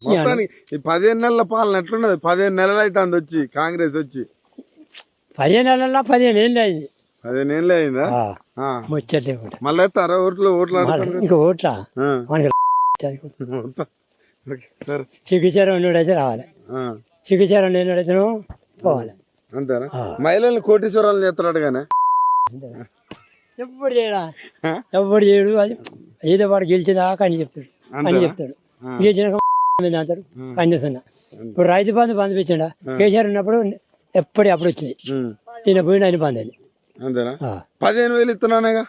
మొత్తానికి ఈ 15 నెలల పాలన ఎట్లున్నది? 15 నెలలు అయితే వచ్చి కాంగ్రెస్ వచ్చి 15 నెలల్లో 15 ఏళ్ళు అయింది. 15 ఏళ్ళే అయిందా? ముచ్చట్లే మళ్ళీ ఎత్తారా ఓట్లు ఆడుతున్నారు? ఇంకా ఓట్లా మనకి చికిత్సారం ఉన్నోడైతే రావాలి, చికిత్సారం లేనివాడైతే పోవాలి. అంతేనా? మహిళల్ని కోటీశ్వరాలు చేస్తున్నాడు కానీ ఎప్పుడు చేయడా, ఎప్పుడు చేయడు. అది ఏదో వాడు గెలిచేదాకా అని చెప్తాడు గెలిచినాక అంటారు పని చేస్తున్నా. ఇప్పుడు రైతు బంధు పంపించండా కేసీఆర్ ఉన్నప్పుడు అప్పుడు వచ్చినాయి, ఈయన పోయిన ఆయన బంద్ అది. అంతేనా? 15,000 ఇస్తున్నానేగా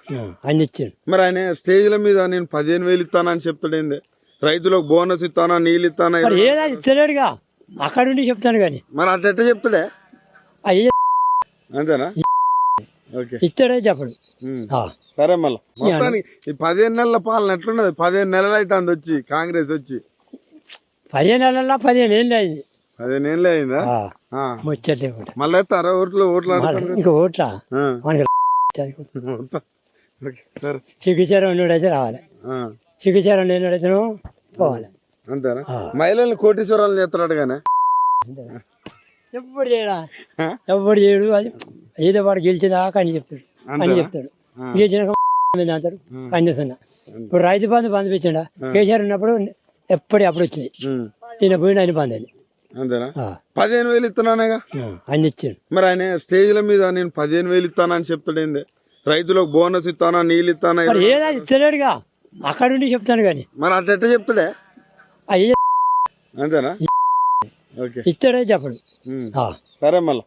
ఆయన ఇచ్చాడు. మరి ఆయన స్టేజ్ల మీద నేను 15,000 ఇస్తానని చెప్తాడేంది? రైతులకు బోనస్ ఇస్తానా, నీళ్ళు ఇస్తానా? ఏదో ఇస్తలేడుగా, అక్కడ ఉండి చెప్తాను కానీ మరి అట్ట చెప్తాడే. అయ్యే అంతేనా? ఇస్తాడే చెప్పడు. సరే మళ్ళీ మొత్తానికి ఈ 15 నెలల పాలన ఎట్లున్నది? 15 నెలలు అయితే వచ్చి కాంగ్రెస్ వచ్చి 15 నెలల్లో 15 ఏళ్ళు అయింది. 15 ఏళ్ళే అయిందా? ముచ్చట్లే మళ్ళీ ఎత్తారా ఓట్లు ఆడుతున్నారు? ఇంకా ఓట్లా మనకి చికిత్సారం ఉన్నోడైతే రావాలి, చికిత్సారం లేనివాడైతే పోవాలి. అంతేనా? మహిళల్ని కోటీశ్వరాలు చేస్తున్నాడు కానీ ఎప్పుడు చేయడా, ఎప్పుడు చేయడు. అది ఏదో వాడు గెలిచేదాకా అని చెప్తాడు గెలిచినాక అంటారు పని చేస్తున్నా. ఇప్పుడు రైతు బంధు పంపించండా కేసీఆర్ ఉన్నప్పుడు అప్పుడు వచ్చినాయి, ఈయన పోయిన ఆయన బంద్ అది. అంతేనా? 15,000 ఇస్తున్నానేగా ఆయన ఇచ్చాడు. మరి ఆయన స్టేజ్ల మీద నేను 15,000 ఇస్తానని చెప్తాడేంది? రైతులకు బోనస్ ఇస్తానా, నీళ్ళు ఇస్తానా? ఏదో ఇస్తలేడుగా, అక్కడ ఉండి చెప్తాను కానీ మరి అట్ట చెప్తాడే. అయ్యే అంతేనా? ఇస్తాడే చెప్పడు. సరే మళ్ళీ